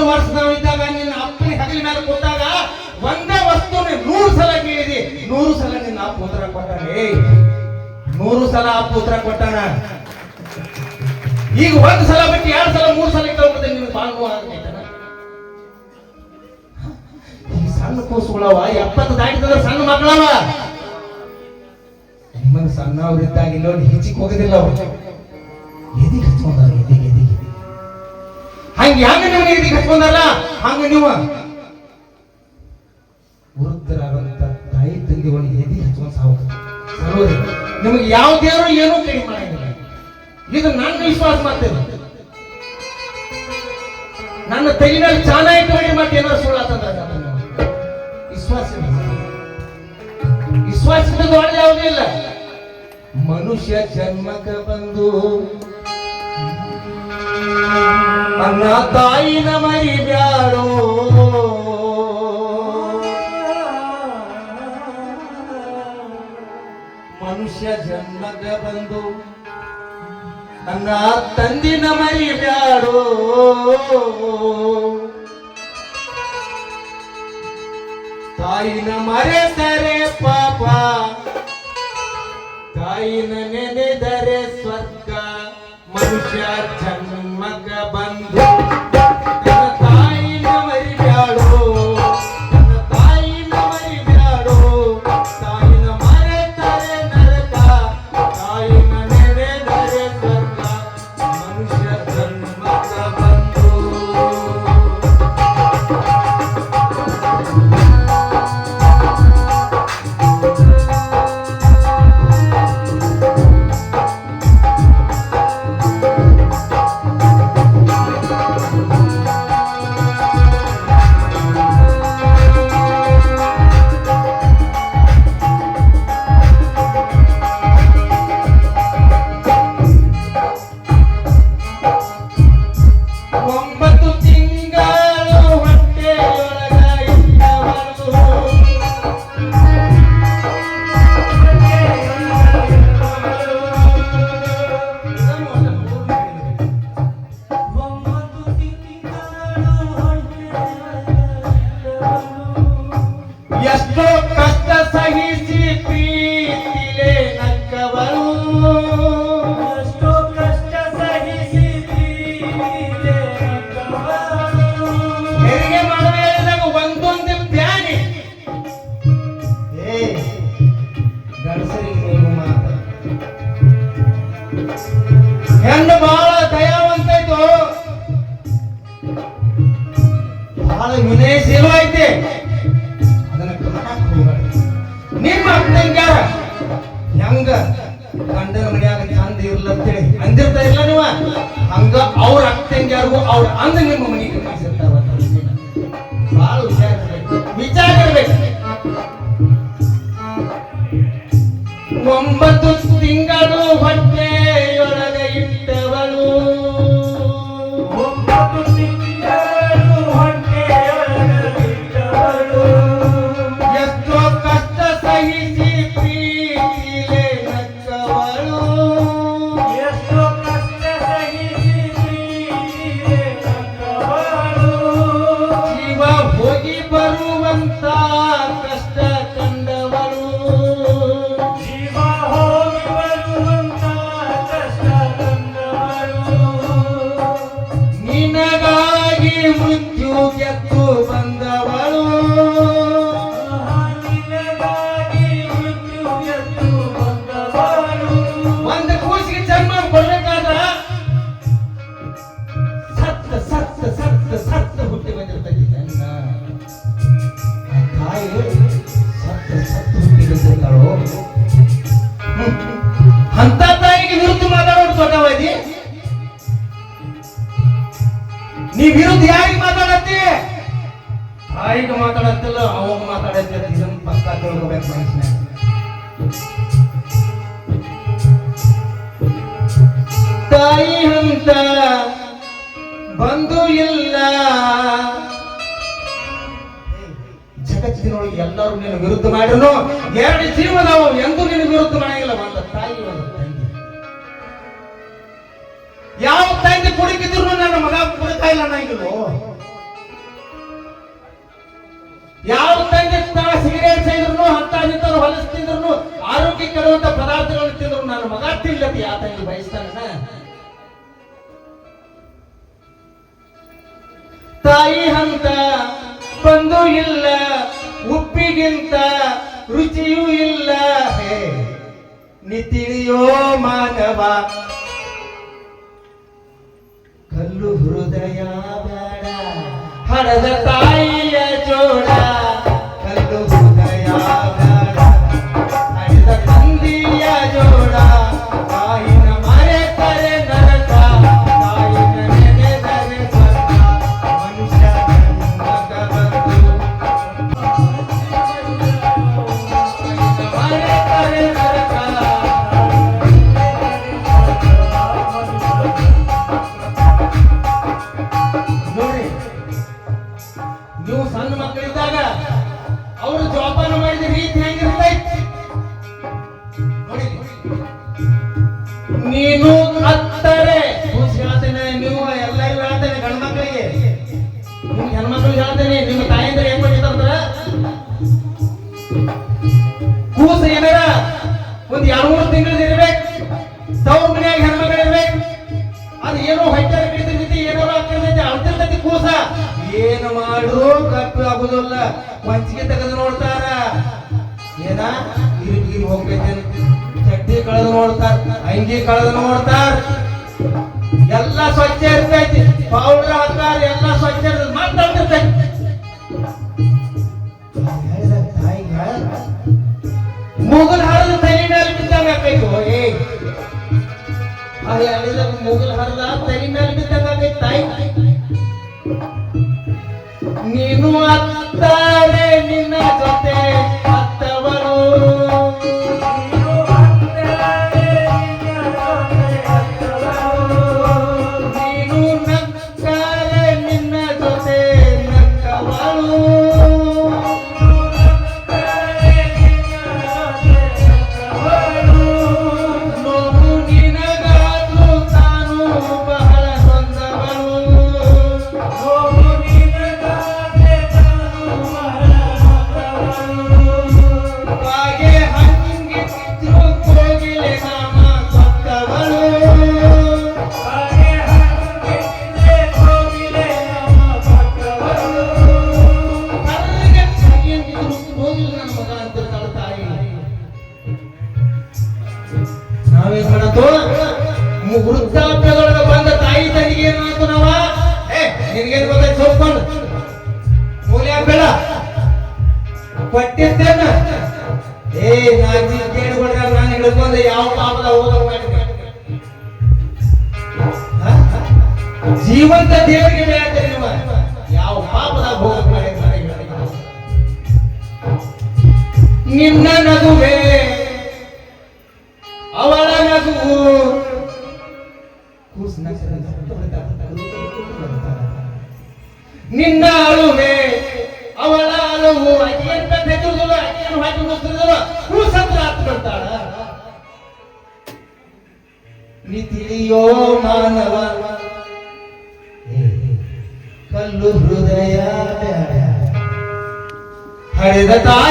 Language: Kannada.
ವರ್ಷದವಿದ್ದಾಗ ನಿನ್ನ ಅಪ್ಪನ ಹಗಲಿ ಮೇಲೆ ಕೂತಾಗ ಒಂದೇ ವಸ್ತುನ 100 ಸಲ ಕೇಳಿದಿ, 100 ಸಲ ನಿನ್ನ ಅಪ್ಪ ಉತ್ತರ ಕೊಟ್ಟಾನೆ. 100 ಸಲ ಅಪ್ಪ ಉತ್ತರ ಕೊಟ್ಟಾನ. ಈಗ 1 ಸಲ ಬಿಟ್ಟು 2 ಸಲ 3 ಸಲ ಕೇಳ್ಬಿಡ್ತೇನೆ, ನಿಮ್ಗೆ ಬಾಳ್ ನೋವು ಆಗೈತನ. ಈ ಸಣ್ಣ ಕೂಸುಗಳವ 70 ದಾಟಿದ್ರೆ ಸಣ್ಣ ಮಕ್ಕಳವ. ನಿಮ್ಮನ್ನು ಸಣ್ಣವ್ರಿದ್ದಾಗ ಇಲ್ಲೋಡಿ ಹೆಚ್ಚಿಗೆ ಹೋಗೋದಿಲ್ಲ. ಅವ್ರು ಎದಿಗೆ ಹಚ್ಕೊಂಡಾರ, ಎದಿಗೆ ಹಂಗೆ ನೀವು ಎದಿಗೆ ಹಚ್ಕೊಂಡಲ್ಲ, ಹಂಗ ನೀವು ವೃದ್ಧರಾದಂತ ತಾಯಿ ತಂದೆ ಒಳಗೆ ಎದಿಗೆ ಹಚ್ಕೊಂಡ್ ಸಾವು. ನಿಮಗೆ ಯಾವ ದೇವರು ಏನೂ ಕಡಿಮೆ ಮಾಡಂಗಿಲ್ಲ. ಇದು ನನ್ನ ವಿಶ್ವಾಸ ಮಾಡ್ತೇನೆ. ನನ್ನ ತೆಗಿನಲ್ಲಿ ಚೆನ್ನಾಗಿ ಕಡಿಮೆ ಮಾಡಿ ಏನಾದ್ರು ಸುಳ್ಳಾತಂದ್ರೆ ವಿಶ್ವಾಸದ ಒಳ್ಳೆ ಯಾವುದೂ ಇಲ್ಲ. ಮನುಷ್ಯ ಜನ್ಮಕ್ಕೆ ಬಂದು ಅನ್ನ ತಾಯಿನ ಮರಿಬ್ಯಾಡೋ, ಮನುಷ್ಯ ಜನ್ಮಕ್ಕೆ ಬಂದು ಅನ್ನ ತಂದಿನ ಮರಿಬ್ಯಾಡೋ, ತಾಯಿನ ಮರೆತರೆ ಪಾಪ, ತಾಯಿನ ನೆನೆದರೆ ಸ್ವರ್ಗ. ಮನುಷ್ಯ ಜನ್ಮಕ ಬಂದು ನನ್ನ ತಾಯಿನ ಮರಿಬ್ಯಾಡೋ, ನನ್ನ ತಾಯಿನ ಮರಿಬ್ಯಾಡೋ, ತಾಯಿನ ಮರೆತರೆ ನರಕ, ತಾಯಿನ ನೆನೆದರೆ ಸ್ವರ್ಗ. ಮನುಷ್ಯ ಜನ್ಮಕ ಬಂದು ಎಷ್ಟೋ ಕಷ್ಟ ಸಹಿಸಿ ಪ್ರೀತಿಲೆ ನಕ್ಕವಳು, ಎಷ್ಟೋ ಕಷ್ಟ ಸಹಿಸಿ ಪ್ರೀತಿಲೆ ನಕ್ಕವಳು. ಹೆರಿಗೆ ಮಾಡಬೇಕಾದಾಗ ಒಂದೊಂದು ಪ್ಯಾನಿ ಗಣಸರಿಗೆ ನೀವು ಮಾತ ಹೆಣ್ಣು ಬಹಳ ದಯಾವಂತ ಇತ್ತು, ಬಹಳ ವಿನಯಶೀಲ ಐತೆ. ನಿಮ್ಮ ಅಕ್ಕಂಗ್ಯಾರ ಹೆಂಗ ಗಂಡನ ಮನೆಯಾಗ ಚಂದ ಇರ್ಲತ್ತೇಳಿ ಅಂದಿರ್ತಾ ಇಲ್ಲ ನೀವ, ಹಂಗ ಅವ್ರ ಅಕ್ಕಂಗ್ಯಾರಿಗೂ ಅವ್ರ ಅಂದ ನಿಮ್ಮ ಮನೆಗೆ ಕಳಿಸಿರ್ತಾರ. ಬಹಳ ವಿಚಾರ ಇರ್ಬೇಕು. 9 ತಿಂಗಳು ಹೊಟ್ಟೆಯೊಳಗ ಇಟ್ಟವಳು, 9 ತಿಂಗಳು ಹೊಟ್ಟೆಯೊಳಗ ಇಟ್ಟವಳು. ಎಷ್ಟೋ ಕಷ್ಟ ಸಹಿಸಿ ಪ್ರೀತಿಲೆ ನಕ್ಕವಳು, ಎಷ್ಟೋ ಕಷ್ಟ ಸಹಿಸಿ ಪ್ರೀತಿಲೆ ನಕ್ಕವಳು. ಜೀವ ಹೋಗಿ ಬರುವಂತ ಕಷ್ಟ ಕಂಡವಳು, ಜೀವ ಹೋಗಿ ಬರುವಂತ ಕಷ್ಟ ಕಂಡವಳು. ನಿನಗಾಗಿ ಮೃತ್ಯು ಗೆದ್ದು ಬಂದವಳು, ಒಂದು ಕೂಸಿಗೆ ಜನ್ಮ ಕೊಡ್ಬೇಕಾದ್ರ ಸತ್ತ ಸತ್ತ ಸತ್ತ ಸತ್ತ ಹುಟ್ಟಿ ಬಂದಿರ್ತದೆ. ತಾಯಿ ಸತ್ತ ಸತ್ತ ಹುಟ್ಟಿ ಬಂದಿರ್ತಾಳೋ, ಅಂತ ತಾಯಿಗೆ ವಿರುದ್ಧ ಮಾತಾಡೋದು ದೊಡ್ಡವೈದಿ. ನೀ ವಿರುದ್ಧ ಯಾರಿಗೆ ಮಾತಾಡತ್ತಿ? ತಾಯಿಗೆ ಮಾತಾಡತ್ತಿಲ್ಲ, ಅವಾಗ ಮಾತಾಡತ್ತೆ. ಇದನ್ನ ಪಕ್ಕ ತಿಳ್ಕೋಬೇಕು ಮನುಷ್ಯನ. ತಾಯಿ ಅಂತ ಬಂಧು ಇಲ್ಲ ಜಗತ್ತಿನೊಳಗೆ. ಎಲ್ಲರೂ ನಿನ್ನ ವಿರುದ್ಧ ಮಾಡಿದ್ರು, 2 ಜೀವನವು ಎಂದೂ ನಿನ್ನ ವಿರುದ್ಧ ಮಾಡಂಗಿಲ್ಲ. ಒಂದು ತಾಯಿ, ಒಂದು ತಂದೆ. ಯಾವ ತಂದೆ ಕುಡಿಕಿದ್ರು ನನ್ನ ಮಗ ಕುಡಿತಾ ಇಲ್ಲ ಅನ್ನಂಗಿಲ್ಲ. ಇಲ್ಲತಿ ಆತ ಇಲ್ಲಿ ಬಯಸ್ತಾನ. ತಾಯಿ ಹಂತ ಬಂದು ಇಲ್ಲ, ಉಪ್ಪಿಗಿಂತ ರುಚಿಯೂ ಇಲ್ಲ. ನೀ ತಿಳಿಯೋ ಮಾನವ, ಕಲ್ಲು ಹೃದಯ ಬೇಡ, ಹಡದ ತಾಯಿಯ ಜೋಡ. ಕಲ್ಲು ಹೃದಯ ಬೇಡ, ಹಡದ ತಂದೆಯ ಜೋಡ. ತಾಯಿನ ಮರೆತರೆ ನರಕ, ತಾಯಿನ ನೆನೆದರೆ ಸ್ವರ್ಗ. ಮನುಷ್ಯ ಜನ್ಮಕ ಬಂದು ಮರೆತರೆ ನರಕ. ನೋಡ್ರಿ, ನೀವು ಸಣ್ಣ ಮಕ್ಕಳಿದ್ದಾಗ ಅವರು ಜೋಪಾನ ಮಾಡಿದ ರೀತಿ ಹೆಂಗಿರ್ತೈತಿ ನೋಡಿ. ನೀನು ಹತ್ತರೆ ಹೇಳ್ತೇನೆ, ನೀವು ಎಲ್ಲರಿಗೂ ಹೇಳ್ತೇನೆ, ಗಂಡು ಮಕ್ಕಳಿಗೆ ನಿಮ್ಗೆ ಹೆಣ್ಮಕ್ಳಿಗೆ ಹೇಳ್ತೇನೆ. ನಿಮ್ಮ ತಾಯಿಂದ್ರೆ ಏನ್ ಮಾಡಿದಂದ್ರ ಕೂಸ ಏನಾರ ಒಂದ್ 2-3 ತಿಂಗಳು ಇರ್ಬೇಕು, ತವ್ರ ಮನ್ಯಾಗ ಹೆಣ್ಮಕ್ಳು ಇರ್ಬೇಕು. ಅದು ಏನೋ ಹೊಟ್ಟೆ ಬಿಡ್ತಿರ್ತೈತಿ, ಏನೋ ಆಗ್ತಿರ್ತೈತಿ, ಅಳ್ತಿರ್ತೈತಿ ಕೂಸ. ಏನು ಮಾಡು ಕಪ್ಪು ಆಗುದಿಲ್ಲ, ಮಂಚಿಗೆ ತೆಗೆದು ನೋಡ್ತಾರ. ಏನ ಇರುಗಿ ಹೋಗ್ತೈತಿ, ಚಡ್ಡಿ ಕಳೆದು ನೋಡ್ತಾರ, ಅಂಗಿ ಕಳೆದು ನೋಡ್ತಾರ. ಎಲ್ಲ ಸ್ವಚ್ಛ ಇರ್ತೈತಿ, ಪೌಡರ್ ಹಾಕ್ತಾರ, ಎಲ್ಲ ಸ್ವಚ್ಛ ಇರ್ತೈತಿ, ಮಾತಾಡ್ತಿರ್ತೈತಿ. ಮೂಗಲ್ ಹರಿದ ತಲೆ ಮೇಲೆ ಬಿದ್ದಂಗ ಆಕೈತು. ಹೇಳಿದ ಮೂಗಲ್ ಹರಿದ ತಲೆ ಮೇಲೆ ಬಿದ್ದಂಗ ಆಕೈತಿ ತಾಯಿ. ನೀನು ಅತ್ತಾರೆ ನಿನ್ನ ಜೊತೆ ಅತ್ತವರು, ನೀನು ನಕ್ಕರೆ ನಿನ್ನ ಜೊತೆ ನಕ್ಕವಳು. ನೋವು ನಿನಗಾದ್ರು ತಾನು ಬಹಳ ನೊಂದವಳು. ಹಾಗೆ ಹಂಗಿದ್ರು ಕೋಗಿಲೆ ನಾಮ ಸತ್ತವಳು. ನಾವೇನ್ ಮಾಡತ್ತು, ವೃದ್ಧಾಪ್ಯದೊಳಗೆ ಬಂದ ತಾಯಿ ತಂದಿಗೆ ಏನ್ ಮಾಡತ್ತು ನಾವ, ನಿನ್ಗೇನ್ ಗೊತ್ತಾಯ್ತು ಸೋಪ್ಕೊಂಡು ಮೂಲೆ ಆಗ್ಬೇಡ ಕೊಟ್ಟಿರ್ತೇನ. ನಾಲ್ಕು ಕೇಳಿಕೊಂಡ್ರೆ ನಾನು ಹಿಡ್ಕೊಂಡು ಯಾವ ಪಾಪದ ಹೋಗೋದು ಮಾಡಿದೆ. ಜೀವಂತ ದೇವರಿಗೆ ಹೇಳ್ತೇನೆ, ನೀವು ಯಾವ ಪಾಪದಾಗ ಹೋಗೋದು ಮಾಡಿದ್ರೆ ನಿನ್ನ ನಗುವೆ ಅವಳ ನಗುವು. ನಿನ್ನ ಅಳುವೆ ಅವಳ ಅಳುವು. ಅಕ್ಕಿಯಂತ ಬೆಚ್ಚುದಿಲ್ಲ, ಅಕ್ಕಿಯನ್ನು ಹಾಕಿ ಮುಸ್ತಿದಿಲ್ಲ, ಕೂಸಂತ ಹತ್ತು ಬಿಡ್ತಾಳ. ನೀ ತಿಳಿಯೋ ಮಾನವ, ಕಲ್ಲು ಹೃದಯ ಬೇಡ, ಹರಿದ ತಾಯಿ